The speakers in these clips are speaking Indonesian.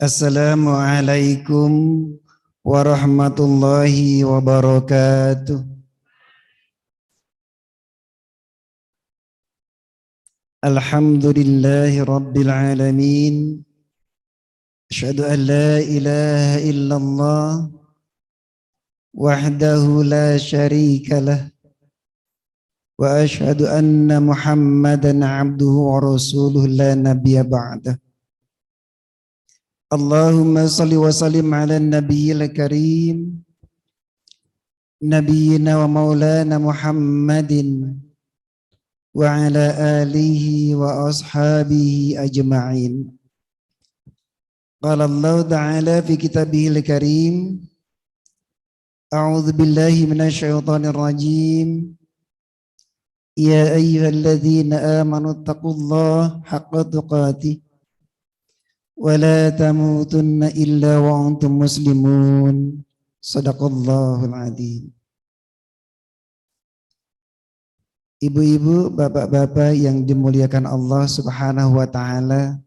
Assalamualaikum warahmatullahi wabarakatuh. Alhamdulillahi rabbil alamin. Asyhadu an la ilaha illallah wahdahu la syarika lah. Wa asyhadu anna Muhammadan abduhu wa rasuluhu la nabiyya ba'dah. Allahumma salli wa sallim ala nabiyil karim nabiyyina wa maulana Muhammadin wa ala alihi wa ashabihi ajma'in. Qala Allah ta'ala fi kitabihil karim, a'udzu billahi minasy syaithanir rajim. Ya ayyuhalladzina amanu taqullaha haqqa tuqatih wa la tamutunna illa wa antum muslimun. Shadaqallahul adzim. Ibu-ibu, bapak-bapak yang dimuliakan Allah Subhanahu wa taala.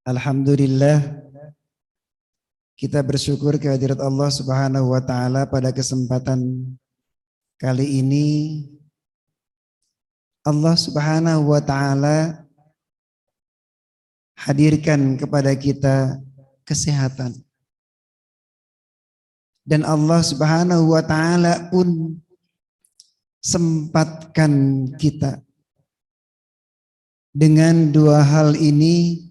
Alhamdulillah kita bersyukur kehadirat Allah Subhanahu wa taala pada kesempatan kali ini. Allah Subhanahu wa taala hadirkan kepada kita kesehatan. Dan Allah Subhanahu wa taala pun sempatkan kita. Dengan dua hal ini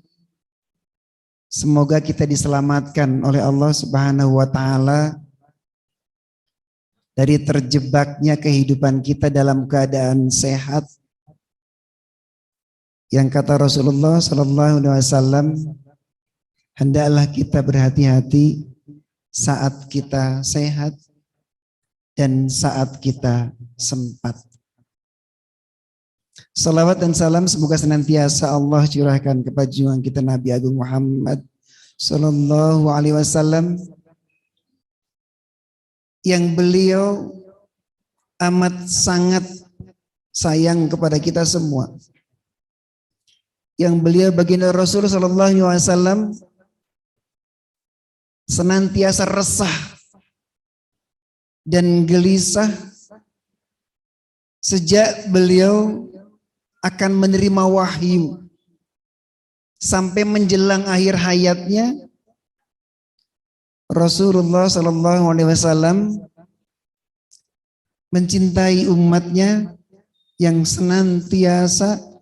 semoga kita diselamatkan oleh Allah Subhanahu wa taala dari terjebaknya kehidupan kita dalam keadaan sehat. Yang kata Rasulullah sallallahu alaihi wasallam, hendaklah kita berhati-hati saat kita sehat dan saat kita sempat. Salawat dan salam semoga senantiasa Allah curahkan kepada junjungan kita Nabi Agung Muhammad sallallahu alaihi wasallam, yang beliau amat sangat sayang kepada kita semua. Yang beliau baginda Rasul sallallahu alaihi wasallam senantiasa resah dan gelisah sejak beliau akan menerima wahyu sampai menjelang akhir hayatnya. Rasulullah sallallahu alaihi wasallam mencintai umatnya yang senantiasa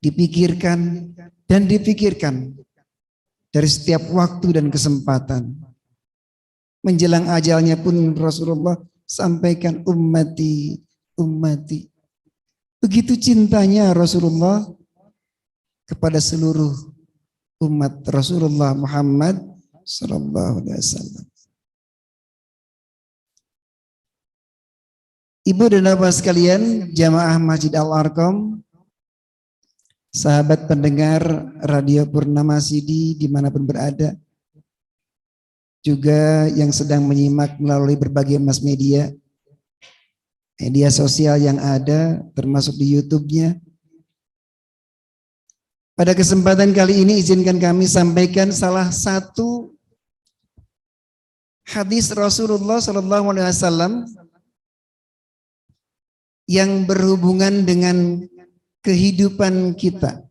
dipikirkan dan dipikirkan dari setiap waktu dan kesempatan. Menjelang ajalnya pun Rasulullah sampaikan ummati, ummati. Begitu cintanya Rasulullah kepada seluruh umat Rasulullah Muhammad sallallahu alaihi wasallam. Ibu dan bapak sekalian, jamaah Masjid Al-Arqam, sahabat pendengar Radio Purnama Sidi dimanapun berada, juga yang sedang menyimak melalui berbagai mass media, media sosial yang ada, termasuk di YouTube-nya. Pada kesempatan kali ini izinkan kami sampaikan salah satu hadis Rasulullah SAW yang berhubungan dengan kehidupan kita.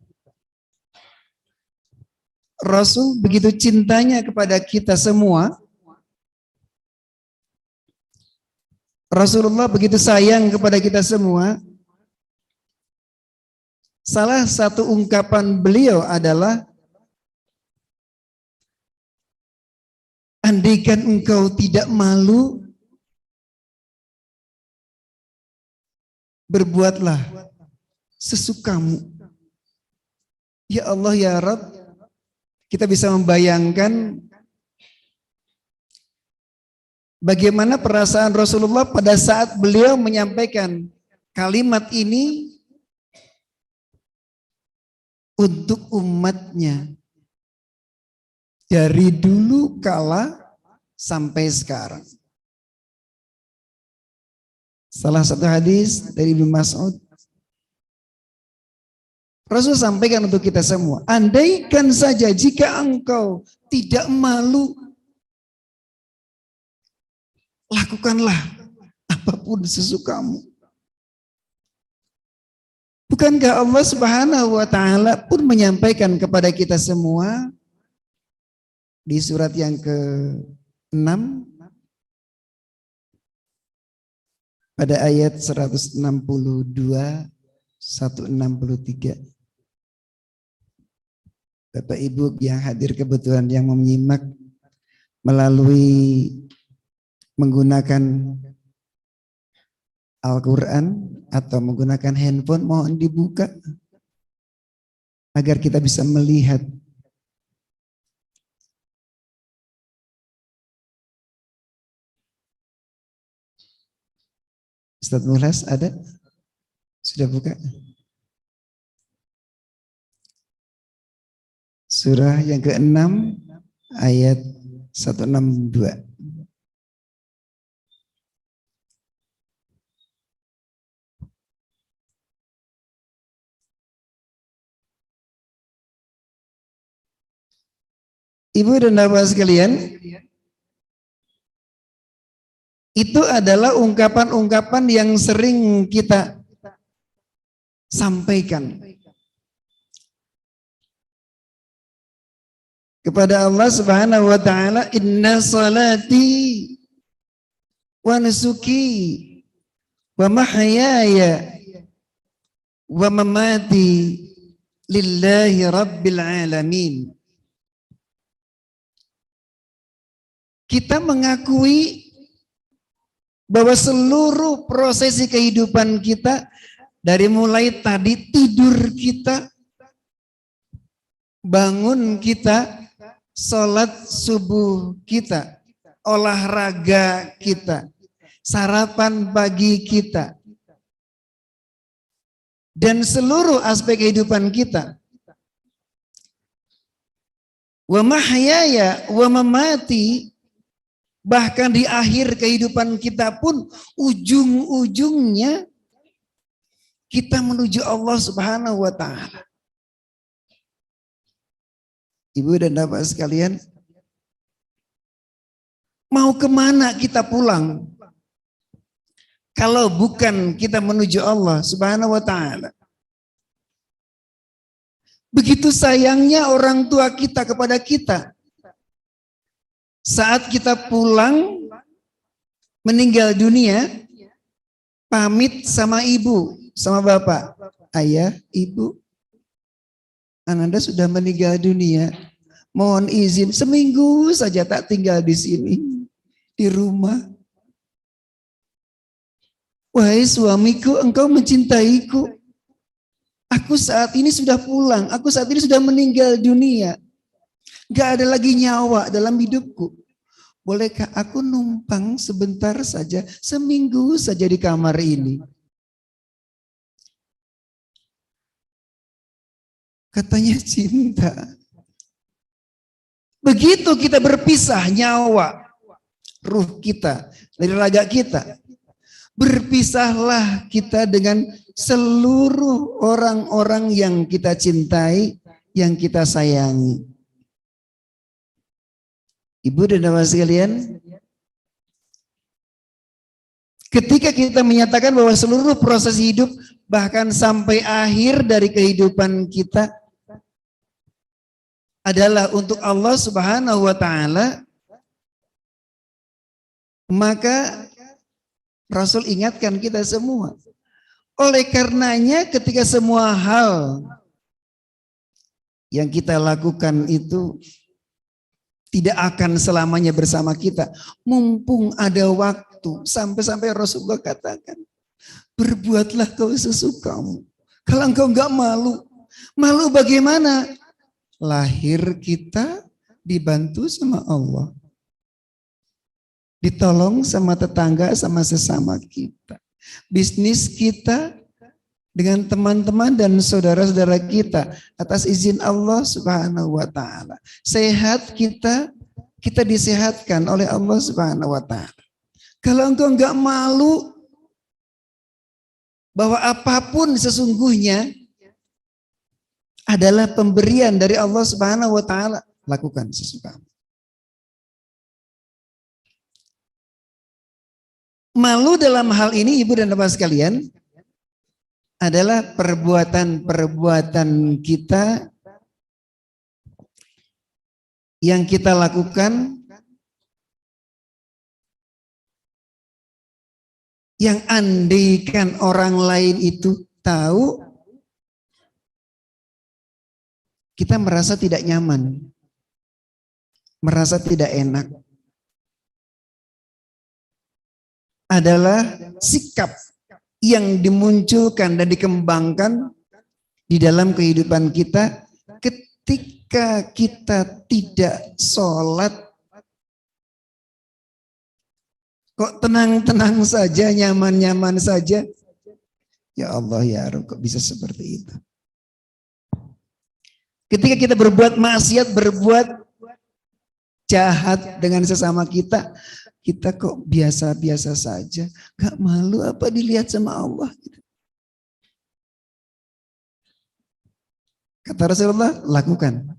Rasul begitu cintanya kepada kita semua. Rasulullah begitu sayang kepada kita semua. Salah satu ungkapan beliau adalah, andaikan engkau tidak malu, berbuatlah sesukamu. Ya Allah ya Rabb, kita bisa membayangkan bagaimana perasaan Rasulullah pada saat beliau menyampaikan kalimat ini untuk umatnya dari dulu kala sampai sekarang. Salah satu hadis dari Ibnu Mas'ud, Rasul sampaikan untuk kita semua, andaikan saja jika engkau tidak malu, lakukanlah apapun sesukamu. Bukankah Allah Subhanahu wa taala pun menyampaikan kepada kita semua di surat yang ke-6 pada ayat 162 163. Bapak Ibu yang hadir kebetulan yang menyimak melalui menggunakan Al-Quran atau menggunakan handphone, mohon dibuka agar kita bisa melihat. Ustaz Muhlas ada? Sudah buka? Surah yang ke-6 ayat 162. Ibu dan bapak sekalian, itu adalah ungkapan-ungkapan yang sering kita sampaikan kepada Allah Subhanahu wa taala, inna salati wa nusuki wa mahyaya wa mamati lillahi rabbil alamin. Kita mengakui bahwa seluruh prosesi kehidupan kita, dari mulai tadi tidur kita, bangun kita, sholat subuh kita, olahraga kita, sarapan pagi kita, dan seluruh aspek kehidupan kita. Wa mahyaya wa mamati, bahkan di akhir kehidupan kita pun ujung-ujungnya kita menuju Allah Subhanahu wa taala. Ibu dan bapak sekalian, mau kemana kita pulang kalau bukan kita menuju Allah Subhanahu wa taala? Begitu sayangnya orang tua kita kepada kita. Saat kita pulang meninggal dunia, pamit sama ibu, sama bapak, ayah, ibu, Ananda sudah meninggal dunia, mohon izin seminggu saja tak tinggal di sini, di rumah. Wahai suamiku, engkau mencintaiku. Aku saat ini sudah pulang, aku saat ini sudah meninggal dunia. Gak ada lagi nyawa dalam hidupku. Bolehkah aku numpang sebentar saja, seminggu saja di kamar ini? Katanya cinta. Begitu kita berpisah nyawa, ruh kita dari raga kita, berpisahlah kita dengan seluruh orang-orang yang kita cintai, yang kita sayangi. Ibu dan bapak sekalian, ketika kita menyatakan bahwa seluruh proses hidup bahkan sampai akhir dari kehidupan kita adalah untuk Allah Subhanahu wa taala, maka Rasul ingatkan kita semua. Oleh karenanya ketika semua hal yang kita lakukan itu tidak akan selamanya bersama kita. Mumpung ada waktu, sampai-sampai Rasulullah katakan, berbuatlah kau sesukamu. Kalau engkau enggak malu, malu bagaimana? Lahir kita dibantu sama Allah. Ditolong sama tetangga, sama sesama kita. Bisnis kita dengan teman-teman dan saudara-saudara kita atas izin Allah Subhanahu wa taala. Sehat kita disehatkan oleh Allah Subhanahu wa taala. Kalau engkau enggak malu bahwa apapun sesungguhnya adalah pemberian dari Allah Subhanahu wa taala. Lakukan sesukamu. Malu dalam hal ini ibu dan bapak sekalian adalah perbuatan-perbuatan kita yang kita lakukan yang andaikan orang lain itu tahu, kita merasa tidak nyaman, merasa tidak enak. Adalah sikap yang dimunculkan dan dikembangkan di dalam kehidupan kita ketika kita tidak sholat. Kok tenang-tenang saja, nyaman-nyaman saja. Ya Allah ya Rabb, kok bisa seperti itu. Ketika kita berbuat maksiat, berbuat jahat dengan sesama kita, kita kok biasa-biasa saja. Gak malu apa dilihat sama Allah. Kata Rasulullah, lakukan.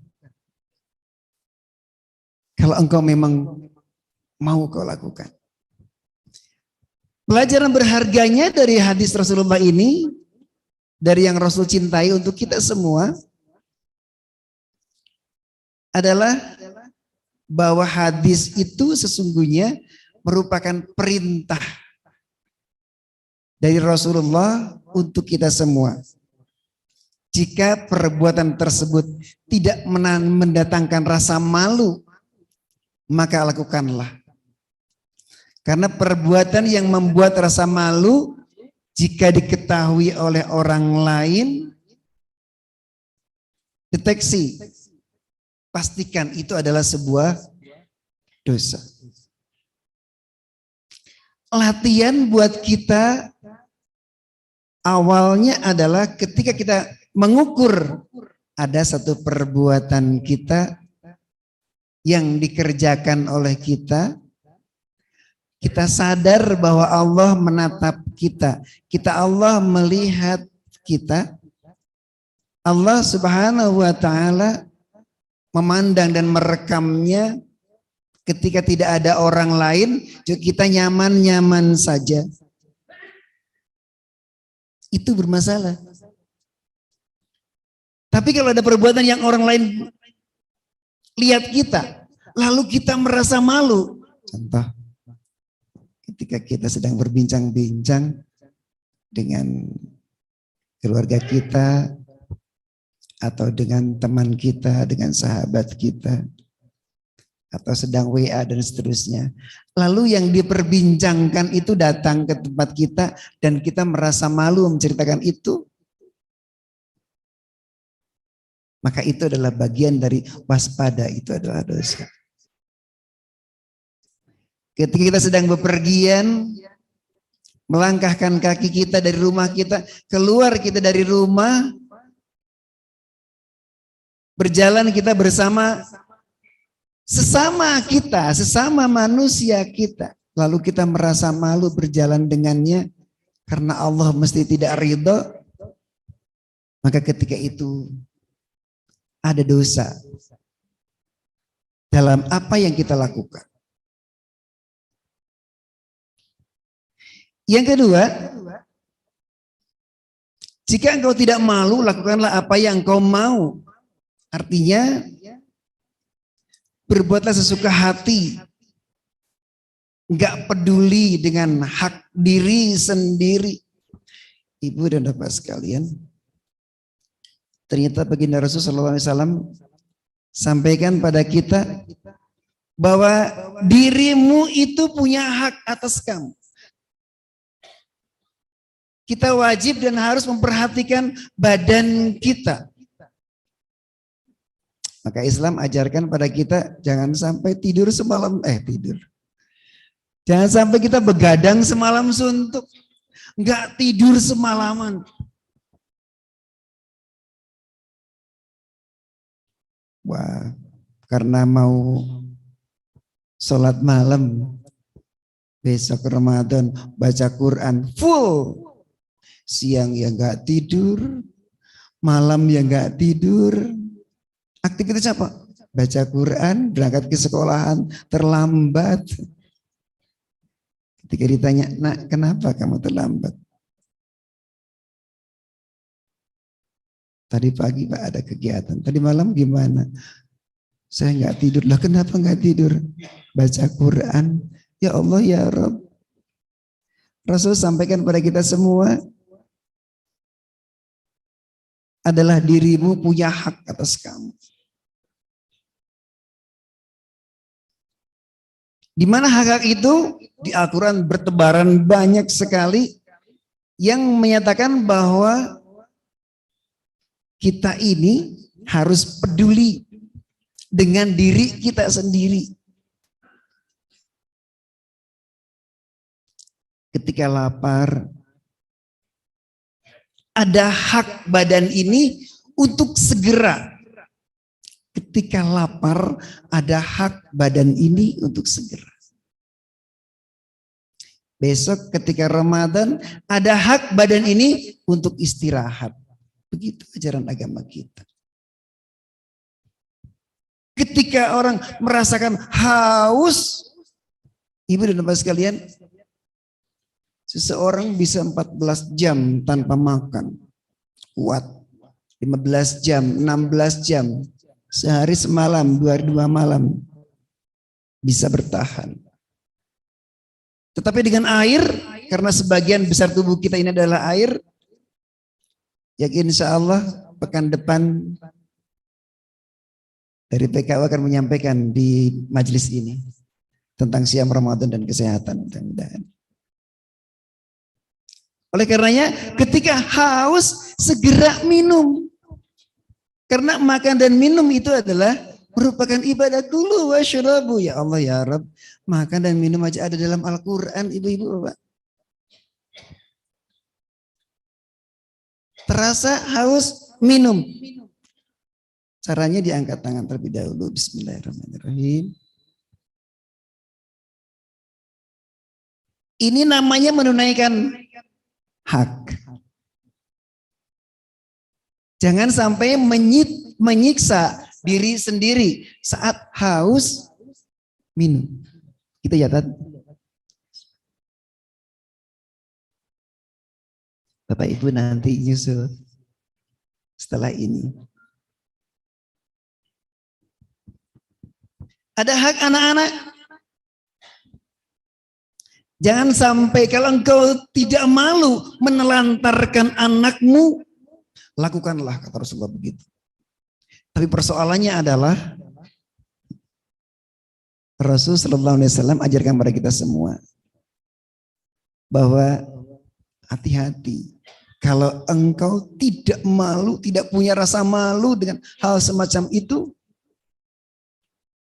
Kalau engkau memang mau kau lakukan. Pelajaran berharganya dari hadis Rasulullah ini, dari yang Rasul cintai untuk kita semua, adalah bahwa hadis itu sesungguhnya merupakan perintah dari Rasulullah untuk kita semua. Jika perbuatan tersebut tidak mendatangkan rasa malu, maka lakukanlah. Karena perbuatan yang membuat rasa malu, jika diketahui oleh orang lain, deteksi. Pastikan itu adalah sebuah dosa. Latihan buat kita awalnya adalah ketika kita mengukur ada satu perbuatan kita yang dikerjakan oleh kita, kita sadar bahwa Allah menatap kita, Allah melihat kita, Allah Subhanahu wa taala memandang dan merekamnya. Ketika tidak ada orang lain, kita nyaman-nyaman saja. Itu bermasalah. Tapi kalau ada perbuatan yang orang lain lihat kita, lalu kita merasa malu. Contoh, ketika kita sedang berbincang-bincang dengan keluarga kita, atau dengan teman kita, dengan sahabat kita, atau sedang WA dan seterusnya. Lalu yang diperbincangkan itu datang ke tempat kita dan kita merasa malu menceritakan itu. Maka itu adalah bagian dari waspada, itu adalah dosa. Ketika kita sedang bepergian, melangkahkan kaki kita dari rumah kita, keluar kita dari rumah, berjalan kita bersama sesama kita, sesama manusia kita. Lalu kita merasa malu berjalan dengannya karena Allah mesti tidak ridho. Maka ketika itu ada dosa dalam apa yang kita lakukan. Yang kedua, jika engkau tidak malu, lakukanlah apa yang engkau mau. Artinya, berbuatlah sesuka hati. Enggak peduli dengan hak diri sendiri. Ibu dan bapak sekalian, ternyata baginda Rasulullah SAW sampaikan pada kita bahwa dirimu itu punya hak atas kamu. Kita wajib dan harus memperhatikan badan kita. Maka Islam ajarkan pada kita jangan sampai tidur semalam, jangan sampai kita begadang semalam suntuk, enggak tidur semalaman. Wah, karena mau sholat malam besok Ramadan, baca Quran full, siang ya enggak tidur, malam yang nggak tidur. Aktivitas apa? Baca Quran, berangkat ke sekolahan, terlambat. Ketika ditanya, nak kenapa kamu terlambat? Tadi pagi Pak ada kegiatan, tadi malam gimana? Saya nggak tidur. Lah kenapa nggak tidur? Baca Quran. Ya Allah ya Rabb. Rasul sampaikan pada kita semua, adalah dirimu punya hak atas kamu. Di mana hak-hak itu di Al-Quran bertebaran banyak sekali yang menyatakan bahwa kita ini harus peduli dengan diri kita sendiri. Ketika lapar, ada hak badan ini untuk segera. Ketika lapar, ada hak badan ini untuk segera. Besok ketika Ramadan, ada hak badan ini untuk istirahat. Begitu ajaran agama kita. Ketika orang merasakan haus, ibu dan bapak sekalian, seseorang bisa 14 jam tanpa makan. Kuat. 15 jam, 16 jam. Sehari semalam, 2 malam. Bisa bertahan. Tetapi dengan air, karena sebagian besar tubuh kita ini adalah air, yakin insya Allah pekan depan dari PKW akan menyampaikan di majelis ini tentang siam Ramadan dan kesehatan. Mudah-mudahan. Oleh karenanya ketika haus segera minum. Karena makan dan minum itu adalah merupakan ibadah dulu. Wasyarabu ya Allah ya Rabb. Makan dan minum aja ada dalam Al-Quran ibu-ibu Bapak. Terasa haus minum. Caranya diangkat tangan terlebih dahulu. Bismillahirrahmanirrahim. Ini namanya menunaikan hak. Jangan sampai menyiksa diri sendiri saat haus minum. Kita catat. Bapak Ibu nanti nyusul setelah ini. Ada hak anak-anak. Jangan sampai kalau engkau tidak malu menelantarkan anakmu, lakukanlah, kata Rasulullah begitu. Tapi persoalannya adalah Rasul Sallallahu Alaihi Wasallam ajarkan kepada kita semua bahwa hati-hati kalau engkau tidak malu, tidak punya rasa malu dengan hal semacam itu.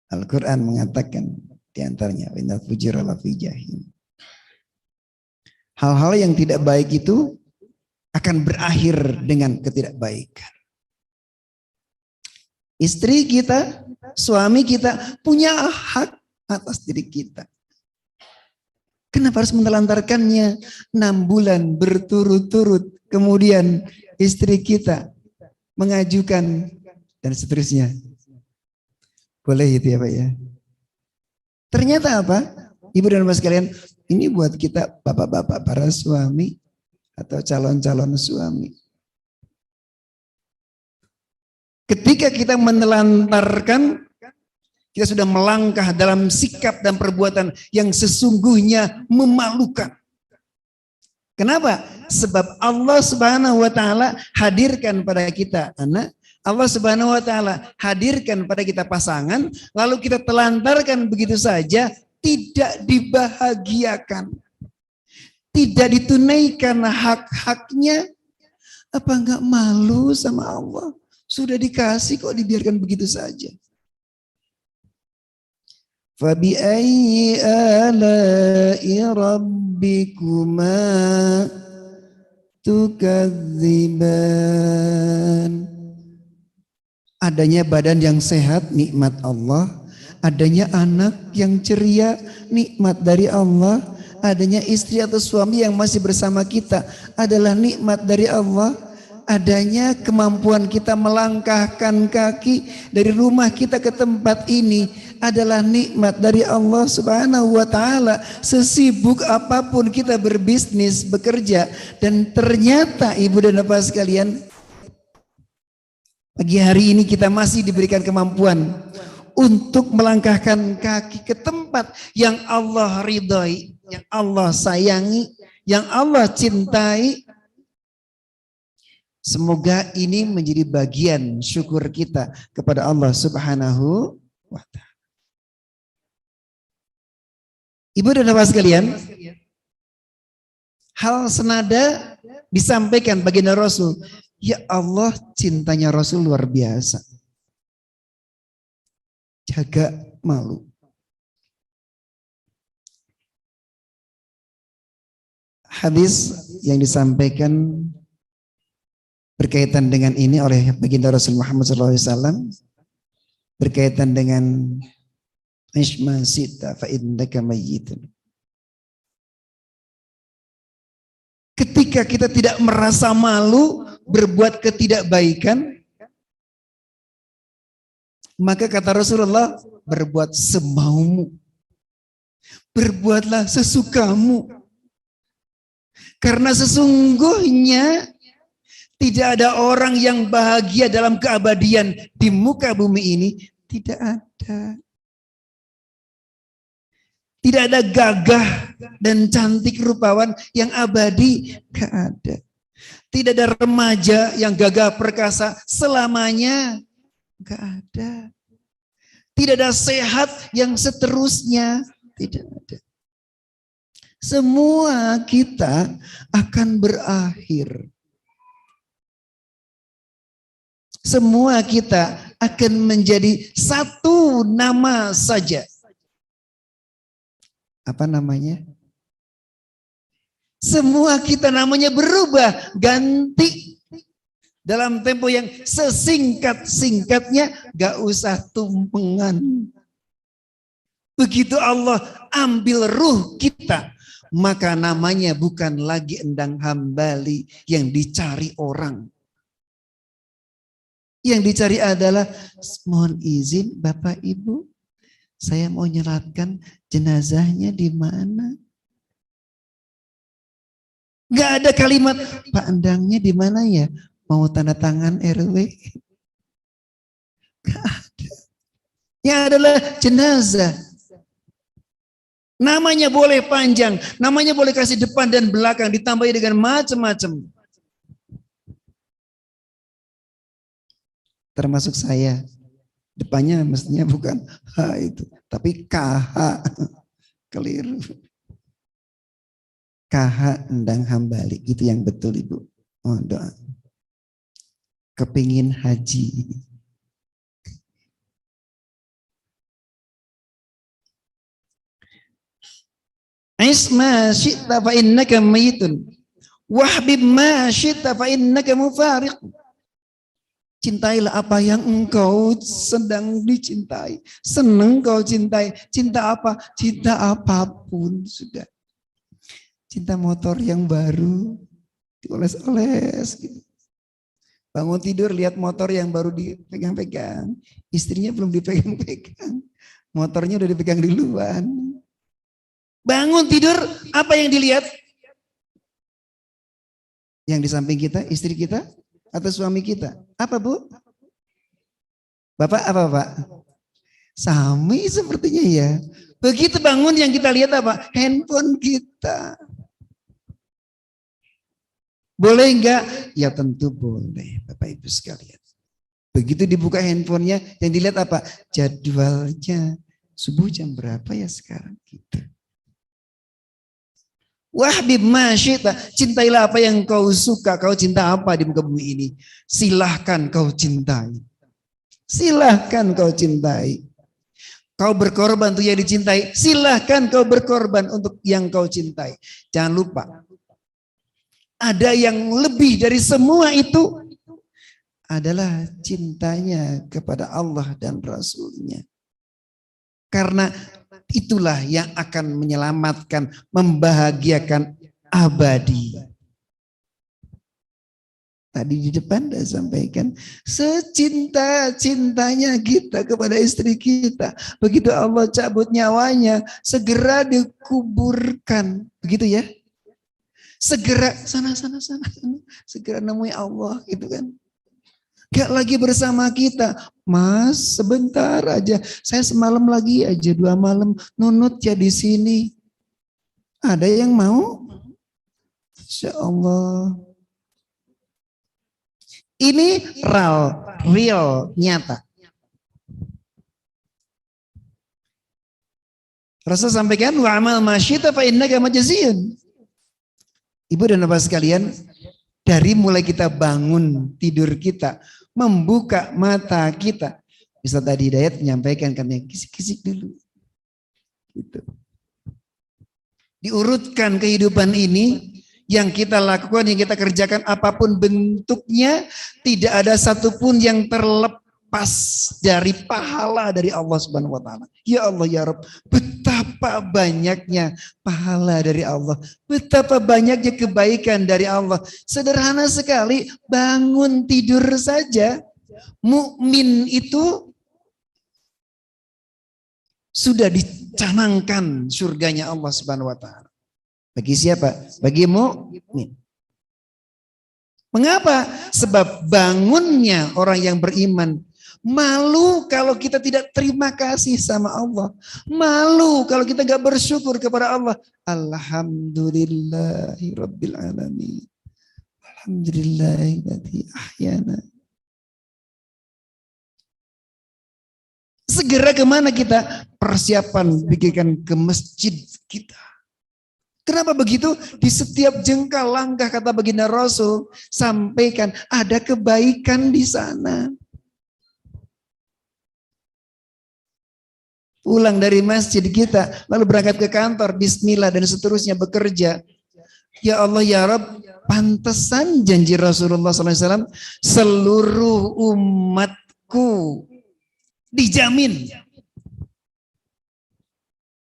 Al-Quran mengatakan diantaranya innal fujura lafi jahim. Hal-hal yang tidak baik itu akan berakhir dengan ketidakbaikan. Istri kita, suami kita punya hak atas diri kita. Kenapa harus menelantarkannya 6 bulan berturut-turut, kemudian istri kita mengajukan dan seterusnya. Boleh itu ya Pak ya. Ternyata apa? Ibu dan bapak sekalian, ini buat kita bapak-bapak para suami atau calon-calon suami. Ketika kita menelantarkan, kita sudah melangkah dalam sikap dan perbuatan yang sesungguhnya memalukan. Kenapa? Sebab Allah Subhanahu wa taala hadirkan pada kita anak, Allah Subhanahu wa taala hadirkan pada kita pasangan, lalu kita telantarkan begitu saja, tidak dibahagiakan. Tidak ditunaikan hak-haknya. Apa enggak malu sama Allah? Sudah dikasih kok dibiarkan begitu saja. Fabi ayyi ala'i rabbikuma tukadziban. Adanya badan yang sehat, nikmat Allah. Adanya anak yang ceria, nikmat dari Allah. Adanya istri atau suami yang masih bersama kita adalah nikmat dari Allah. adanya kemampuan kita melangkahkan kaki dari rumah kita ke tempat ini adalah nikmat dari Allah Subhanahu wa taala. Sesibuk apapun kita berbisnis, bekerja, dan ternyata ibu dan bapak sekalian, pagi hari ini kita masih diberikan kemampuan untuk melangkahkan kaki ke tempat yang Allah ridhai, yang Allah sayangi, yang Allah cintai. Semoga ini menjadi bagian syukur kita kepada Allah Subhanahu wa ta'ala. Ibu dan bapak sekalian, hal senada disampaikan baginda Rasul. Ya Allah, cintanya Rasul luar biasa. Jaga malu. Hadis yang disampaikan berkaitan dengan ini oleh baginda Rasul Muhammad SAW berkaitan dengan Ishma sita fa innaka mayyitun. Ketika kita tidak merasa malu berbuat ketidakbaikan, maka kata Rasulullah, berbuat semaumu, berbuatlah sesukamu, karena sesungguhnya tidak ada orang yang bahagia dalam keabadian di muka bumi ini. Tidak ada. Tidak ada gagah dan cantik rupawan yang abadi. Tidak ada. Tidak ada remaja yang gagah perkasa selamanya. Tidak ada. Tidak ada sehat yang seterusnya. Tidak ada. Semua kita akan berakhir. Semua kita akan menjadi satu nama saja. Apa namanya? Semua kita namanya berubah, ganti. Dalam tempo yang sesingkat-singkatnya, gak usah tumpengan. Begitu Allah ambil ruh kita, maka namanya bukan lagi Endang Hambali yang dicari orang. Yang dicari adalah, mohon izin Bapak Ibu, saya mau nyelatkan jenazahnya di mana? Gak ada kalimat, Pak Endangnya di mana ya? Mau tanda tangan RW? Gak ada. Yang adalah jenazah. Namanya boleh panjang, namanya boleh kasih depan dan belakang, ditambahi dengan macam-macam. Termasuk saya, depannya mestinya bukan H itu, tapi KH, keliru. KH Endang Hambali, itu yang betul Ibu. Oh, doa. Kepingin haji. Isma syi'ta fa innaka mayitun, wahbib ma syi'ta fa innaka mufariq. Cintailah apa yang engkau sedang dicintai. Senang kau cintai. Cinta apa? Cinta apapun sudah. Cinta motor yang baru, dioles-oles gitu. Bangun tidur lihat motor yang baru dipegang-pegang. Istrinya belum dipegang-pegang. Motornya udah dipegang duluan. Bangun tidur, apa yang dilihat? Yang di samping kita, istri kita, atau suami kita? Apa Bu? Bapak apa Pak? Sami sepertinya ya. Begitu bangun yang kita lihat apa? Handphone kita. Boleh enggak? Ya tentu boleh Bapak Ibu sekalian. Begitu dibuka handphonenya, yang dilihat apa? Jadwalnya. Subuh jam berapa ya sekarang? Gitu. Wahbib masyita, cintailah apa yang kau suka, kau cinta apa di muka bumi ini. Silahkan kau cintai. Silahkan kau cintai. Kau berkorban untuk yang dicintai, silahkan kau berkorban untuk yang kau cintai. Jangan lupa, ada yang lebih dari semua itu adalah cintanya kepada Allah dan Rasulnya. Karena itulah yang akan menyelamatkan, membahagiakan abadi. Tadi di depan saya sampaikan, secinta-cintanya kita kepada istri kita, begitu Allah cabut nyawanya, segera dikuburkan, begitu ya. Segera sana, segera nemui Allah gitu kan. Gak lagi bersama kita, Mas sebentar aja, saya semalam lagi aja 2 malam nunut ya di sini. Ada yang mau? Insya Allah. Ini real, nyata. Rasul sampaikan, wa amal masyita fa innaka majziyun. Ibu dan bapak sekalian, dari mulai kita bangun tidur kita, membuka mata kita, Ustaz Adi Hidayat menyampaikan kami kisik-kisik dulu. Gitu. Diurutkan kehidupan ini, yang kita lakukan, yang kita kerjakan, apapun bentuknya, tidak ada satupun yang terlepas dari pahala dari Allah Subhanahu wa Ta'ala. Ya Allah ya Rabb, betapa banyaknya pahala dari Allah, betapa banyaknya kebaikan dari Allah. Sederhana sekali, bangun tidur saja, mukmin itu sudah dicanangkan surganya Allah Subhanahu wa Ta'ala. Bagi siapa? Bagi mukmin. Mengapa? Sebab bangunnya orang yang beriman. Malu kalau kita tidak terima kasih sama Allah. Malu kalau kita gak bersyukur kepada Allah. Alhamdulillahirabbil alamin. Alhamdulillahilladzi ahyana. Segera kemana kita? Persiapan pikirkan ke masjid kita. Kenapa begitu? Di setiap jengkal langkah, kata baginda Rasul, sampaikan ada kebaikan di sana. Pulang dari masjid kita, lalu berangkat ke kantor, bismillah dan seterusnya bekerja. Ya Allah ya Rabb, pantesan janji Rasulullah SAW, seluruh umatku dijamin.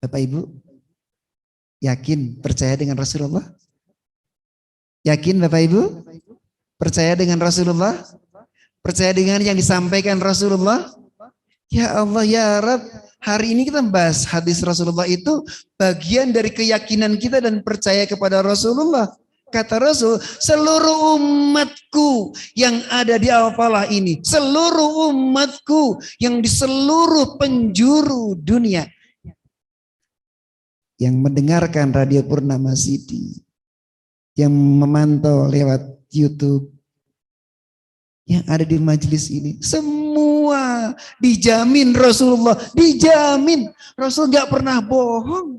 Bapak Ibu, yakin percaya dengan Rasulullah? Yakin Bapak Ibu? Percaya dengan Rasulullah? Percaya dengan yang disampaikan Rasulullah? Ya Allah ya Rabb, hari ini kita membahas hadis Rasulullah itu bagian dari keyakinan kita dan percaya kepada Rasulullah. Kata Rasul, seluruh umatku yang ada di al-falah ini, seluruh umatku yang di seluruh penjuru dunia, yang mendengarkan Radio Purnama City, yang memantau lewat YouTube, yang ada di majelis ini, semua dijamin Rasulullah, dijamin. Rasul gak pernah bohong.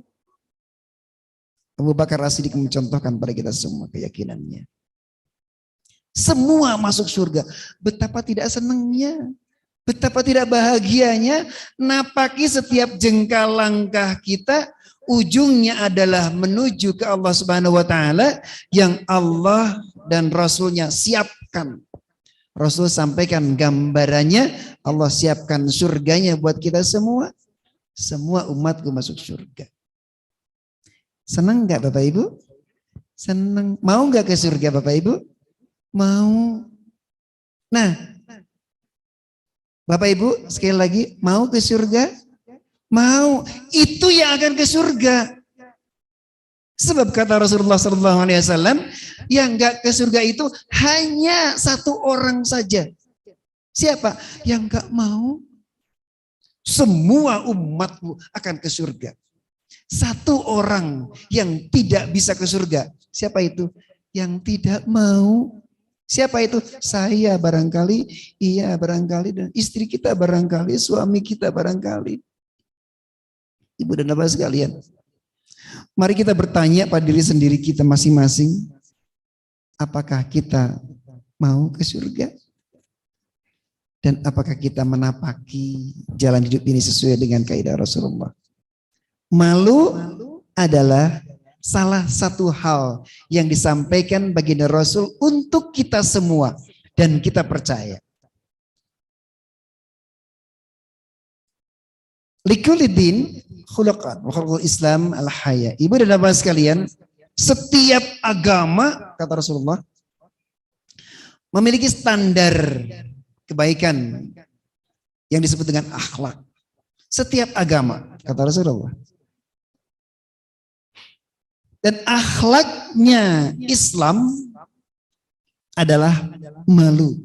Abu Bakar As-Siddiq mencontohkan pada kita semua keyakinannya. Semua masuk surga. Betapa tidak senangnya, betapa tidak bahagianya, napaki setiap jengkal langkah kita, ujungnya adalah menuju ke Allah Subhanahu wa Ta'ala yang Allah dan Rasulnya siapkan. Rasul sampaikan gambarannya, Allah siapkan surganya buat kita semua. Semua umatku masuk surga. Senang gak Bapak Ibu? Senang. Mau gak ke surga Bapak Ibu? Mau. Nah, Bapak Ibu sekali lagi, mau ke surga? Mau. Itu yang akan ke surga. Sebab kata Rasulullah SAW, yang gak ke surga itu hanya satu orang saja. Siapa? Yang gak mau. Semua umatmu akan ke surga. Satu orang yang tidak bisa ke surga. Siapa itu? Yang tidak mau. Siapa itu? Saya barangkali, iya barangkali, dan istri kita barangkali, suami kita barangkali. Ibu dan bapak sekalian, mari kita bertanya pada diri sendiri kita masing-masing. Apakah kita mau ke surga? Dan apakah kita menapaki jalan hidup ini sesuai dengan kaidah Rasulullah? Malu adalah salah satu hal yang disampaikan baginda Rasul untuk kita semua dan kita percaya. Likulidin khuluqan wa khuluqul Islam al-haya. Ibu dan bapak sekalian, setiap agama kata Rasulullah memiliki standar kebaikan yang disebut dengan akhlak. Setiap agama, kata Rasulullah. Dan akhlaknya Islam adalah malu.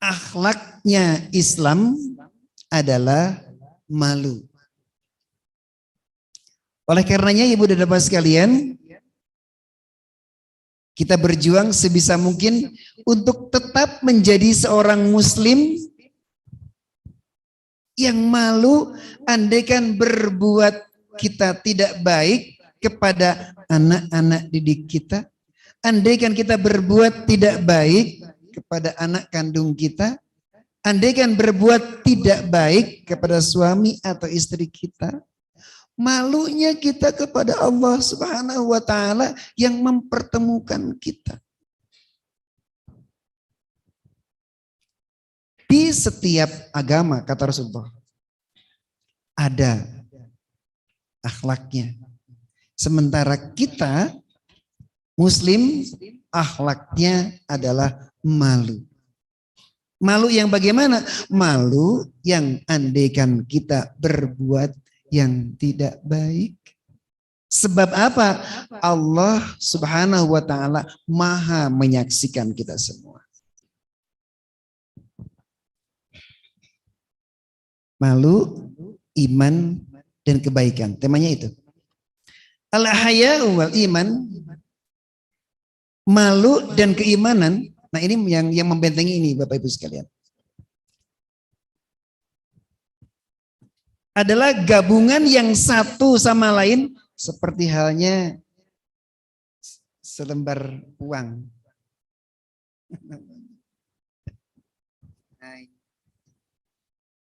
Akhlaknya Islam adalah malu. Oleh karenanya ibu dan bapak sekalian, kita berjuang sebisa mungkin untuk tetap menjadi seorang muslim yang malu andaikan berbuat kita tidak baik kepada anak-anak didik kita. Andaikan kita berbuat tidak baik kepada anak kandung kita, andaikan berbuat tidak baik kepada suami atau istri kita, malunya kita kepada Allah Subhanahu wa taala yang mempertemukan kita. Di setiap agama, kata Rasulullah, ada akhlaknya. Sementara kita Muslim, akhlaknya adalah malu. Malu yang bagaimana? Malu yang andaikan kita berbuat yang tidak baik. Sebab apa? Allah Subhanahu wa taala Maha menyaksikan kita semua. Malu, iman, dan kebaikan. Temanya itu. Al-haya'u wal iman. Malu dan keimanan. Nah ini yang membentengi ini Bapak Ibu sekalian. Adalah gabungan yang satu sama lain seperti halnya selembar uang.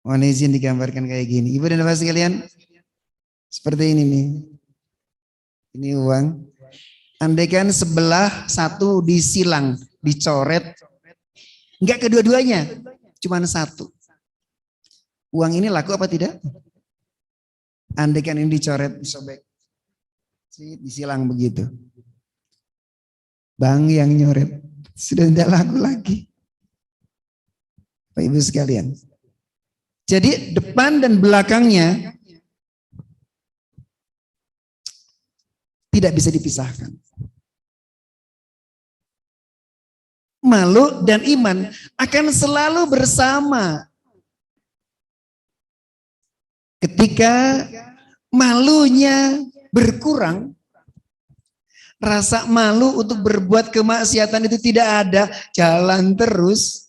Mohon izin digambarkan kayak gini. Ibu dan bapak sekalian, seperti ini nih. Ini uang. Andaikan sebelah satu disilang, dicoret. Enggak kedua-duanya, cuma satu. Uang ini laku apa tidak? Andaikan ini dicoret, disobek. Disilang begitu. Bang yang nyoret, sudah tidak laku lagi. Bapak Ibu sekalian. Jadi depan dan belakangnya tidak bisa dipisahkan. Malu dan iman akan selalu bersama. Ketika malunya berkurang, rasa malu untuk berbuat kemaksiatan itu tidak ada, jalan terus.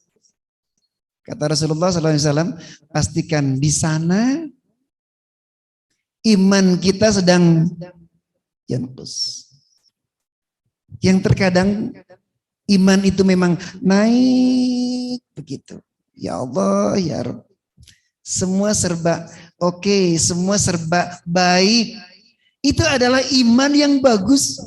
Kata Rasulullah SAW, pastikan di sana iman kita sedang yanqus. Yang terkadang iman itu memang naik begitu. Ya Allah, ya Rabb. Semua serba oke, semua serba baik. Itu adalah iman yang bagus.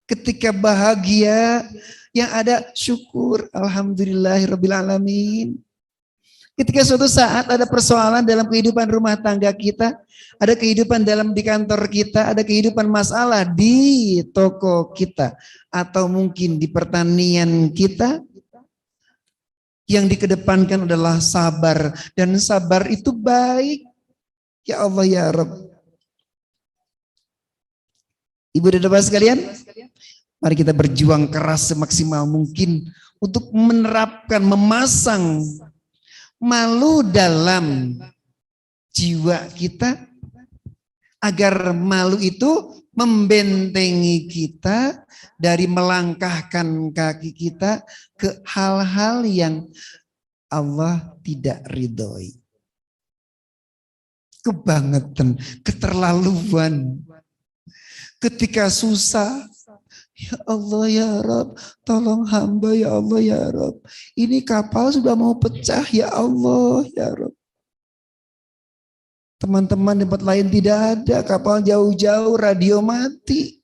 Ketika bahagia, yang ada syukur, alhamdulillahirabbil alamin. Ketika suatu saat ada persoalan dalam kehidupan rumah tangga kita, ada kehidupan di kantor kita, ada kehidupan masalah di toko kita, atau mungkin di pertanian kita, yang dikedepankan adalah sabar, dan sabar itu baik. Ya Allah ya Rabb. Ibu dan bapak sekalian, mari kita berjuang keras semaksimal mungkin untuk menerapkan, memasang malu dalam jiwa kita, agar malu itu membentengi kita dari melangkahkan kaki kita ke hal-hal yang Allah tidak ridhoi. Kebangetan, keterlaluan. Ketika susah, ya Allah ya Rabb, tolong hamba ya Allah ya Rabb. Ini kapal sudah mau pecah ya Allah ya Rabb. Teman-teman di tempat lain tidak ada, kapal jauh-jauh, radio mati.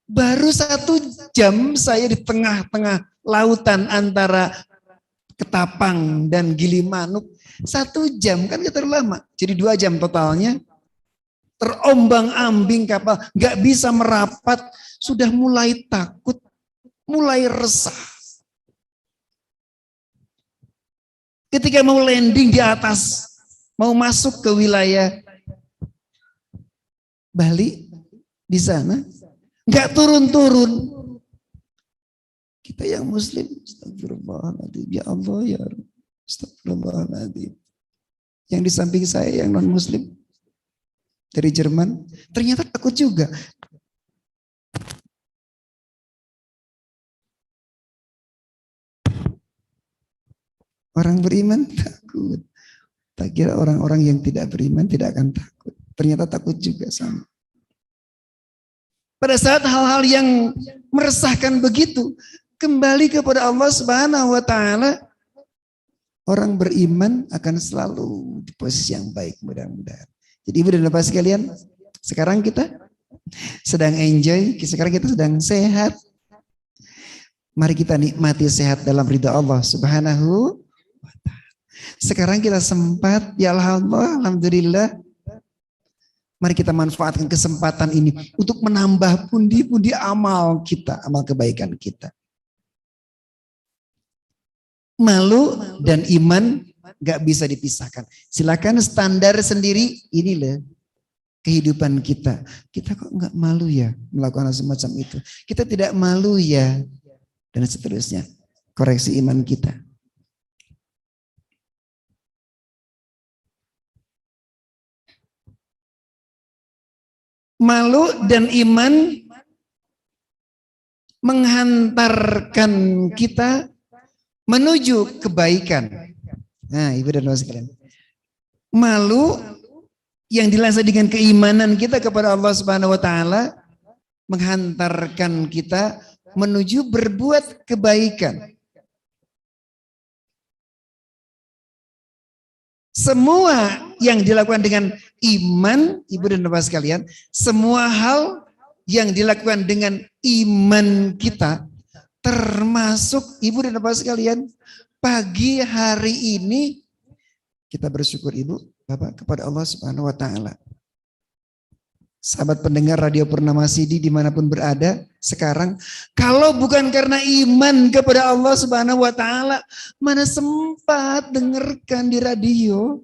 Baru 1 jam saya di tengah-tengah lautan antara Ketapang dan Gilimanuk. 1 jam kan terlalu lama, jadi 2 jam totalnya. terombang-ambing kapal, nggak bisa merapat, sudah mulai takut, mulai resah. Ketika mau landing di atas, mau masuk ke wilayah Bali, di sana, nggak turun-turun. Kita yang muslim, astagfirullahaladzim, ya Allah ya Rabbi, astagfirullahaladzim. Yang di samping saya yang non muslim dari Jerman, ternyata takut juga. Orang beriman takut. Tak kira orang-orang yang tidak beriman tidak akan takut. Ternyata takut juga sama. Pada saat hal-hal yang meresahkan begitu, kembali kepada Allah Subhanahu wa taala, orang beriman akan selalu di posisi yang baik mudah-mudahan. Jadi Ibu dan Bapak sekalian, sekarang kita sedang enjoy, sekarang kita sedang sehat. Mari kita nikmati sehat dalam ridha Allah Subhanahu wa taala. Sekarang kita sempat, ya alhamdulillah. Mari kita manfaatkan kesempatan ini untuk menambah pundi-pundi amal kita, amal kebaikan kita. Malu dan iman gak bisa dipisahkan. Silakan standar sendiri, ini loh kehidupan kita. Kita kok gak malu ya melakukan hal semacam itu. Kita tidak malu ya, dan seterusnya. Koreksi iman kita. Malu dan iman menghantarkan kita menuju kebaikan. Nah, Ibu dan Bapak sekalian. Malu yang dilansir dengan keimanan kita kepada Allah Subhanahu wa taala menghantarkan kita menuju berbuat kebaikan. Semua yang dilakukan dengan iman, Ibu dan Bapak sekalian, semua hal yang dilakukan dengan iman kita, termasuk Ibu dan Bapak sekalian, pagi hari ini kita bersyukur Ibu, Bapak kepada Allah Subhanahu wa taala. Sahabat pendengar Radio Purnama Sidi dimanapun berada sekarang, kalau bukan karena iman kepada Allah Subhanahu wa taala, mana sempat dengarkan di radio.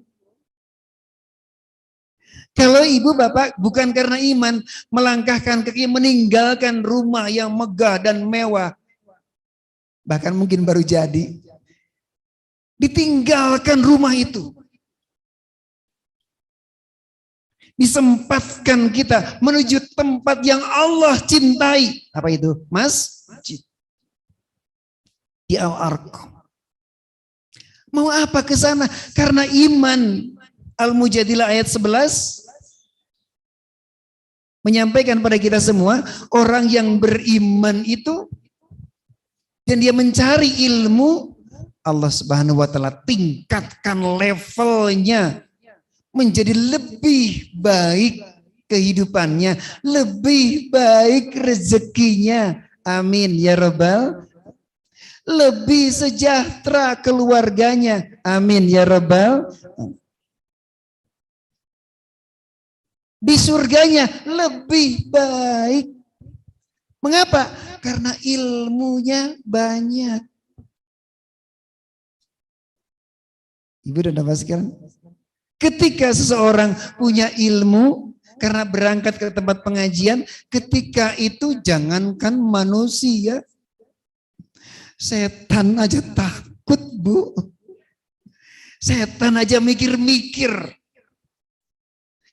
Kalau ibu bapak bukan karena iman, melangkahkan kaki meninggalkan rumah yang megah dan mewah, bahkan mungkin baru jadi, ditinggalkan rumah itu. Disempatkan kita menuju tempat yang Allah cintai. Apa itu? Masjid. Di Al-Arqam. Mau apa ke sana? Karena iman. Al-Mujadilah ayat 11 menyampaikan pada kita semua, orang yang beriman itu dan dia mencari ilmu, Allah Subhanahu wa taala tingkatkan levelnya menjadi lebih baik kehidupannya, lebih baik rezekinya. Amin ya Rabbal. Lebih sejahtera keluarganya. Amin ya Rabbal. Di surganya lebih baik. Mengapa? Karena ilmunya banyak. Ibu dan Bapak sekalian, ketika seseorang punya ilmu karena berangkat ke tempat pengajian, ketika itu jangankan manusia, setan aja takut, Bu. Setan aja mikir-mikir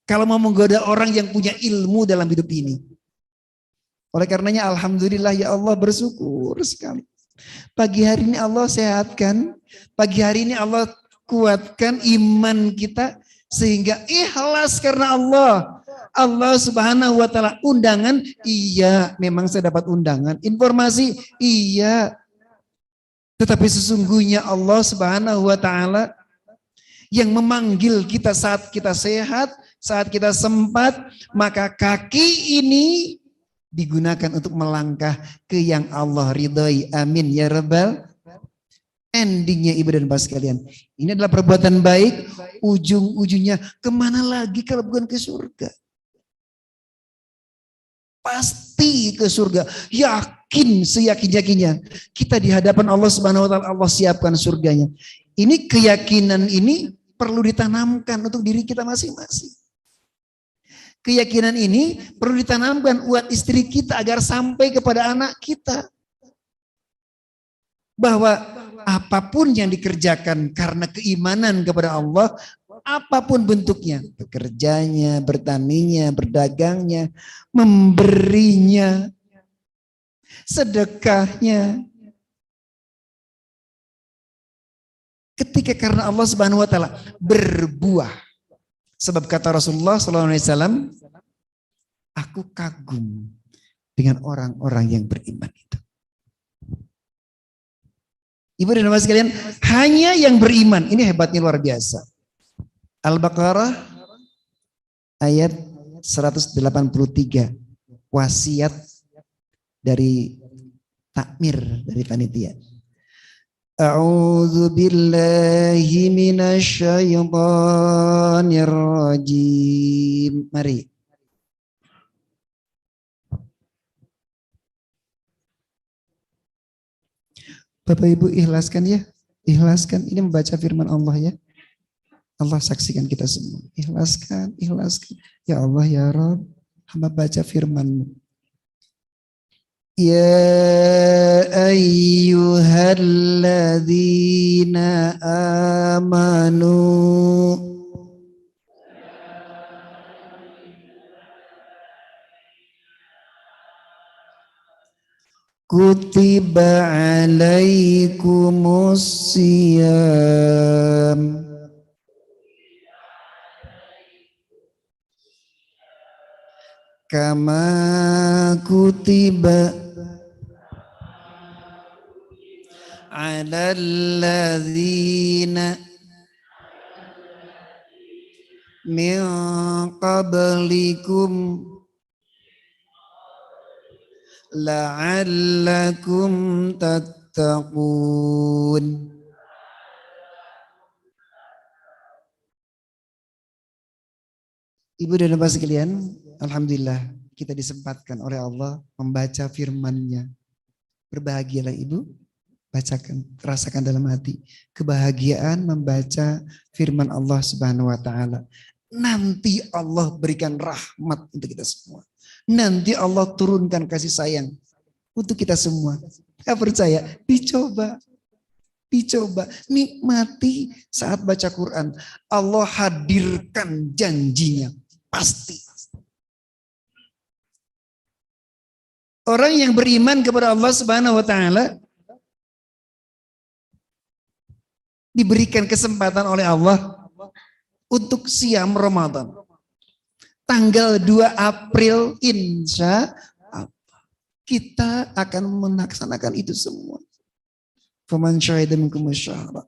kalau mau menggoda orang yang punya ilmu dalam hidup ini. Oleh karenanya alhamdulillah ya Allah, bersyukur sekali. Pagi hari ini Allah sehatkan, pagi hari ini Allah kuatkan iman kita sehingga ikhlas karena Allah. Allah Subhanahu wa taala. Undangan, iya, memang saya dapat undangan. Informasi, iya. Tetapi sesungguhnya Allah Subhanahu wa taala yang memanggil kita saat kita sehat, saat kita sempat, maka kaki ini digunakan untuk melangkah ke yang Allah ridhoi. Amin ya Rabbal. Endingnya Ibu dan Bapak sekalian, ini adalah perbuatan baik, ujung-ujungnya kemana lagi kalau bukan ke surga. pasti ke surga. Yakin seyakin-yakinnya. Kita di hadapan Allah Subhanahu wa taala, Allah siapkan surganya. Ini keyakinan ini perlu ditanamkan untuk diri kita masing-masing. Keyakinan ini perlu ditanamkan buat istri kita agar sampai kepada anak kita. Bahwa apapun yang dikerjakan karena keimanan kepada Allah, apapun bentuknya, bekerjanya, bertaninya, berdagangnya, memberinya, sedekahnya. Ketika karena Allah Subhanahu wa taala berbuah. Sebab kata Rasulullah SAW, aku kagum dengan orang-orang yang beriman itu. Ibu dan bapak sekalian, hanya yang beriman, ini hebatnya luar biasa. Al-Baqarah ayat 183, wasiat dari takmir, dari panitia. A'udzu billahi minasyaitonir rajim. Mari. Bapak Ibu ikhlaskan ya. Ikhlaskan, ini membaca firman Allah ya. Allah saksikan kita semua. Ikhlaskan, ikhlaskan. Ya Allah ya Rabb, hamba baca firman-Mu. Ya ayyuhalladzina amanu kutiba alaikumus siyam kama kutiba alal ladzina min qablikum la'allakum tattaqun. Ibu dan bapak sekalian, alhamdulillah kita disempatkan oleh Allah membaca firman-Nya. Berbahagialah ibu, bacakan, rasakan dalam hati kebahagiaan membaca firman Allah Subhanahu wa taala. Nanti Allah berikan rahmat untuk kita semua. Nanti Allah turunkan kasih sayang untuk kita semua. Gak percaya? Dicoba. Dicoba. Nikmati saat baca Quran. Allah hadirkan janjinya. Pasti. Orang yang beriman kepada Allah Subhanahu wa taala diberikan kesempatan oleh Allah untuk siam Ramadan. Tanggal 2 April insya Allah kita akan melaksanakan itu semua. Faman syahida minkum asyhara.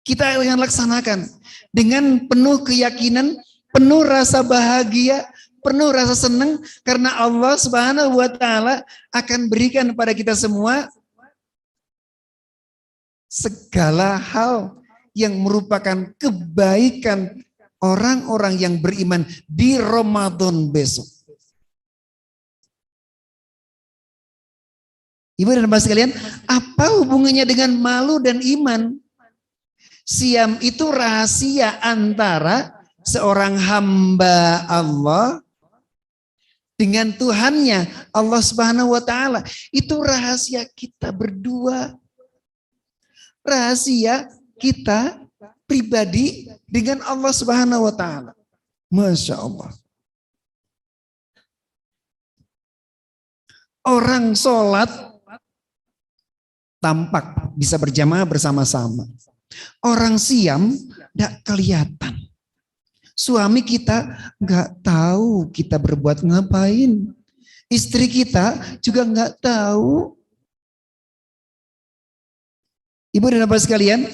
Kita akan laksanakan dengan penuh keyakinan, penuh rasa bahagia, penuh rasa senang karena Allah Subhanahu wa taala akan berikan kepada kita semua segala hal yang merupakan kebaikan orang-orang yang beriman di Ramadan besok. Ibu dan bapak sekalian, apa hubungannya dengan malu dan iman? Siam itu rahasia antara seorang hamba Allah dengan Tuhannya, Allah Subhanahu wa taala. Itu rahasia kita berdua. Rahasia kita pribadi dengan Allah Subhanahu wa taala. Masya Allah. Orang sholat tampak bisa berjamaah bersama-sama. Orang siam tidak kelihatan. Suami kita nggak tahu kita berbuat ngapain. Istri kita juga nggak tahu. Ibu dan bapak sekalian,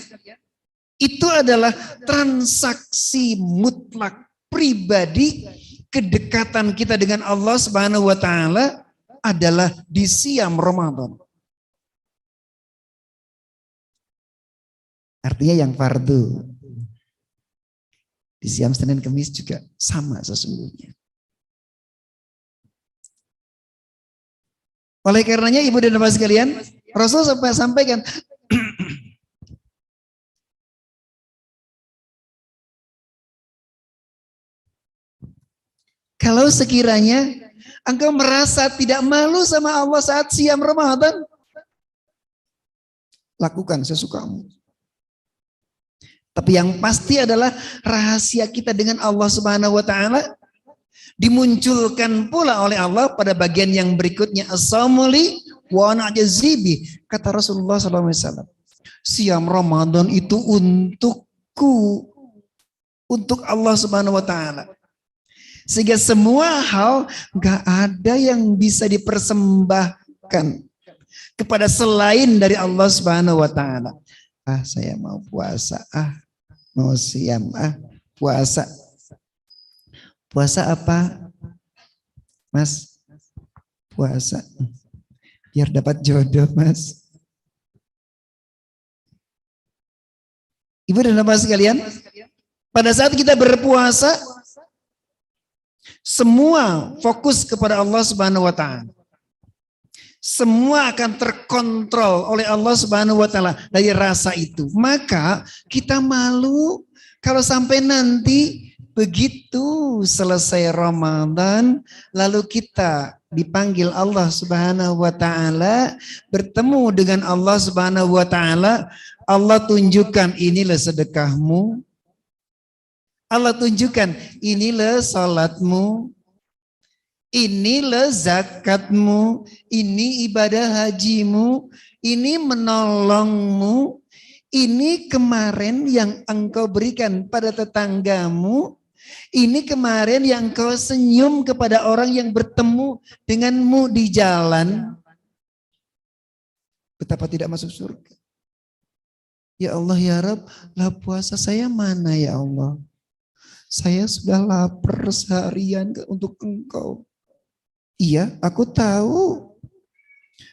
itu adalah transaksi mutlak pribadi kedekatan kita dengan Allah Subhanahu wa taala adalah di siam Ramadan. Artinya yang fardu. Di siam Senin Kamis juga sama sesungguhnya. Oleh karenanya ibu dan bapak sekalian, Rasul sampai sampaikan, kalau sekiranya engkau merasa tidak malu sama Allah saat siam Ramadan, lakukan sesukamu. Tapi yang pasti adalah rahasia kita dengan Allah Subhanahu wa taala dimunculkan pula oleh Allah pada bagian yang berikutnya, as-samuli wa na'jazibi. Kata Rasulullah SAW, siam Ramadan itu untukku, untuk Allah Subhanahu wa taala. Sehingga semua hal gak ada yang bisa dipersembahkan kepada selain dari Allah Subhanahu wa taala. Ah, saya mau puasa, mau siam, puasa. Puasa apa? Mas, puasa biar dapat jodoh, Mas. Ibu dan bapak sekalian, pada saat kita berpuasa, semua fokus kepada Allah Subhanahu wa taala. Semua akan terkontrol oleh Allah Subhanahu wa taala dari rasa itu. Maka kita malu kalau sampai nanti begitu selesai Ramadan lalu kita dipanggil Allah Subhanahu wa taala, bertemu dengan Allah Subhanahu wa taala, Allah tunjukkan inilah sedekahmu. Allah tunjukkan inilah salatmu. Inilah zakatmu, ini ibadah hajimu, ini menolongmu, ini kemarin yang engkau berikan pada tetanggamu, ini kemarin yang engkau senyum kepada orang yang bertemu denganmu di jalan. Betapa tidak masuk surga. Ya Allah ya Rabb, lah puasa saya mana ya Allah? Saya sudah lapar seharian untuk engkau. Iya, aku tahu.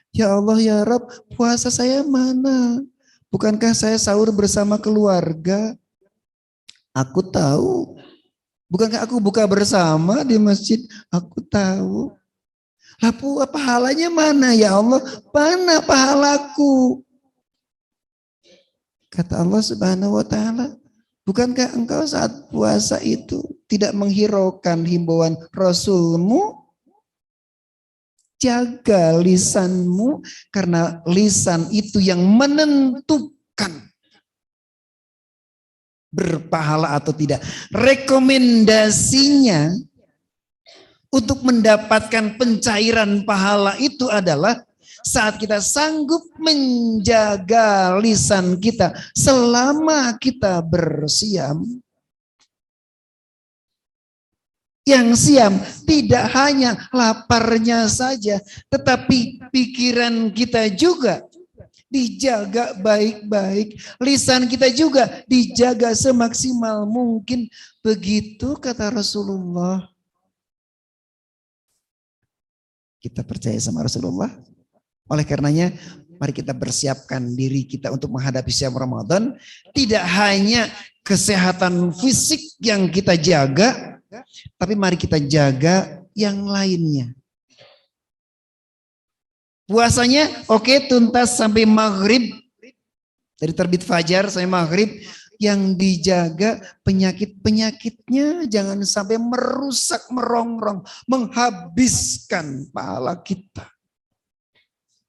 Ya Allah ya Rabb, puasa saya mana? Bukankah saya sahur bersama keluarga? Aku tahu. Bukankah aku buka bersama di masjid? Aku tahu. Lah pahalanya mana ya Allah? Mana pahalaku? Kata Allah Subhanahu wa taala, bukankah engkau saat puasa itu tidak menghiraukan himbauan Rasulmu? Jaga lisanmu, karena lisan itu yang menentukan berpahala atau tidak. Rekomendasinya untuk mendapatkan pencairan pahala itu adalah saat kita sanggup menjaga lisan kita selama kita bersiam. Yang siam tidak hanya laparnya saja, tetapi pikiran kita juga dijaga baik-baik. Lisan kita juga dijaga semaksimal mungkin. Begitu kata Rasulullah. Kita percaya sama Rasulullah. Oleh karenanya, mari kita persiapkan diri kita untuk menghadapi siam Ramadan. Tidak hanya kesehatan fisik yang kita jaga, tapi mari kita jaga yang lainnya. Puasanya oke, tuntas sampai maghrib. Dari terbit fajar sampai maghrib. Yang dijaga penyakit-penyakitnya jangan sampai merusak, merongrong, menghabiskan pahala kita.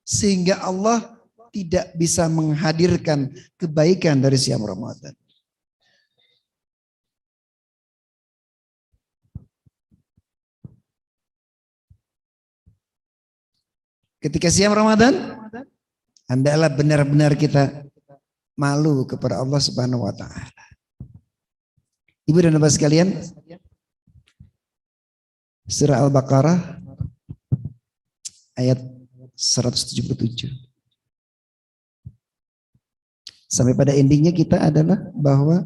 Sehingga Allah tidak bisa menghadirkan kebaikan dari siam Ramadan. Ketika siam Ramadan, hendaklah benar-benar kita malu kepada Allah Subhanahu wa taala. Ibu dan bapak sekalian, surah Al-Baqarah ayat 177. Sampai pada endingnya kita adalah bahwa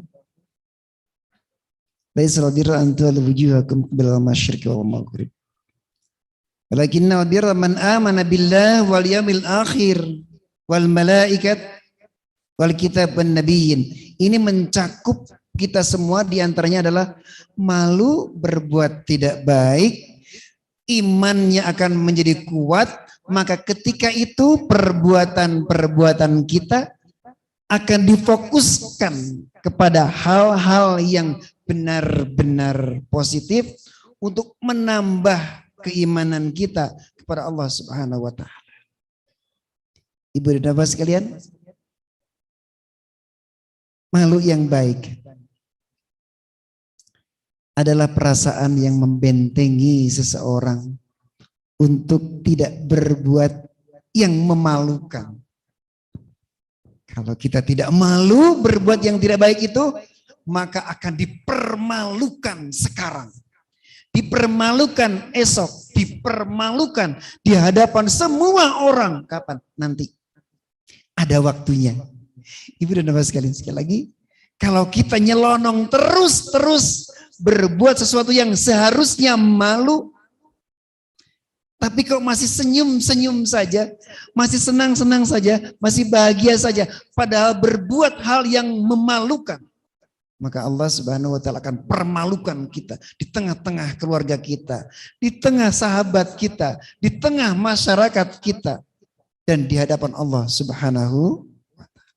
laisal birra an tuwallu wujuhakum qiblal masyriqi wal maghrib. Walakinnal birra man amana billah wal yawmil akhir wal malaikat wal kitab wan nabiyyin. Ini mencakup kita semua, diantaranya adalah malu berbuat tidak baik, imannya akan menjadi kuat, maka ketika itu perbuatan-perbuatan kita akan difokuskan kepada hal-hal yang benar-benar positif untuk menambah keimanan kita kepada Allah Subhanahu wa taala. Ibu dan Bapak sekalian, makhluk yang baik adalah perasaan yang membentengi seseorang untuk tidak berbuat yang memalukan. Kalau kita tidak malu berbuat yang tidak baik itu, maka akan dipermalukan sekarang. Dipermalukan esok, dipermalukan di hadapan semua orang. Kapan? Nanti. Ada waktunya. Ibu dan Bapak sekalian, sekali lagi, kalau kita nyelonong terus berbuat sesuatu yang seharusnya malu, tapi kok masih senyum-senyum saja, masih senang-senang saja, masih bahagia saja, padahal berbuat hal yang memalukan, maka Allah Subhanahu wa taala akan permalukan kita di tengah-tengah keluarga kita, di tengah sahabat kita, di tengah masyarakat kita, dan di hadapan Allah Subhanahu wa taala.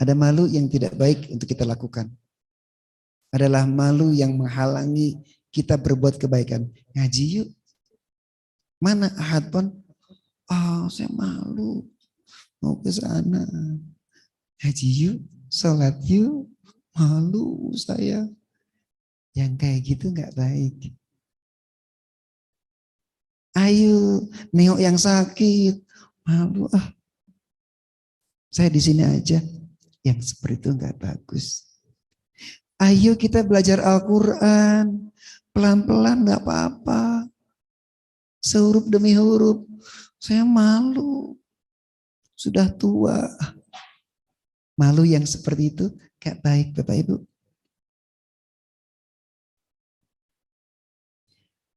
Ada malu yang tidak baik untuk kita lakukan. Adalah malu yang menghalangi kita berbuat kebaikan. Ngaji yuk. Mana Ahad pun? Oh, saya malu. Mau ke sana. Ngaji yuk, sholat yuk. Malu saya. Yang kayak gitu nggak baik. Ayo, nengok yang sakit. Malu saya di sini aja. Yang seperti itu nggak bagus. Ayo kita belajar Al-Quran, pelan-pelan gak apa-apa, sehuruf demi huruf. Saya malu, sudah tua. Malu yang seperti itu gak baik Bapak Ibu.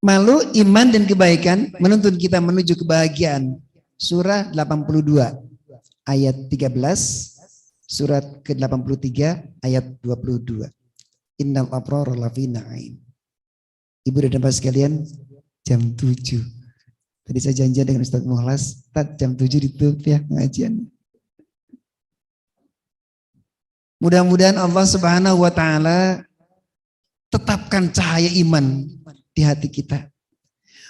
Malu, iman dan kebaikan menuntun kita menuju kebahagiaan. Surah 82 ayat 13, surat ke-83 ayat 22. Innal abrara lafi na'im. Ibu dan Bapak sekalian, jam 7. Tadi saya janjian dengan Ustaz Mukhlas, jam 7 ditutup ya pengajian. Mudah-mudahan Allah Subhanahu wa taala tetapkan cahaya iman di hati kita.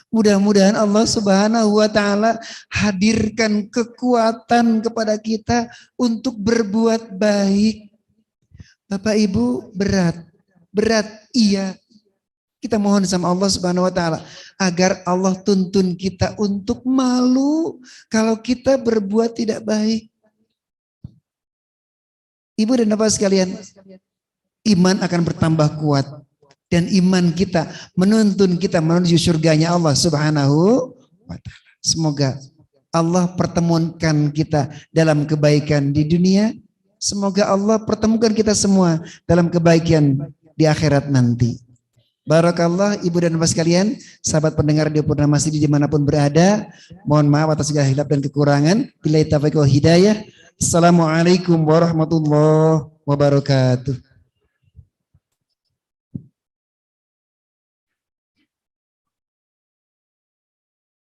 Mudah-mudahan Allah Subhanahu wa taala hadirkan kekuatan kepada kita untuk berbuat baik. Bapak Ibu, berat iya. Kita mohon sama Allah Subhanahu wa taala agar Allah tuntun kita untuk malu kalau kita berbuat tidak baik. Ibu dan Bapak sekalian, iman akan bertambah kuat dan iman kita menuntun kita menuju surganya Allah Subhanahu wa taala. Semoga Allah pertemukan kita dalam kebaikan di dunia. Semoga Allah pertemukan kita semua dalam kebaikan di akhirat nanti. Barakallah Ibu dan Bapak sekalian, sahabat pendengar di Purnama Masjid dimanapun berada, mohon maaf atas segala hilaf dan kekurangan. Billahi taufiq wal hidayah. Assalamualaikum warahmatullahi wabarakatuh.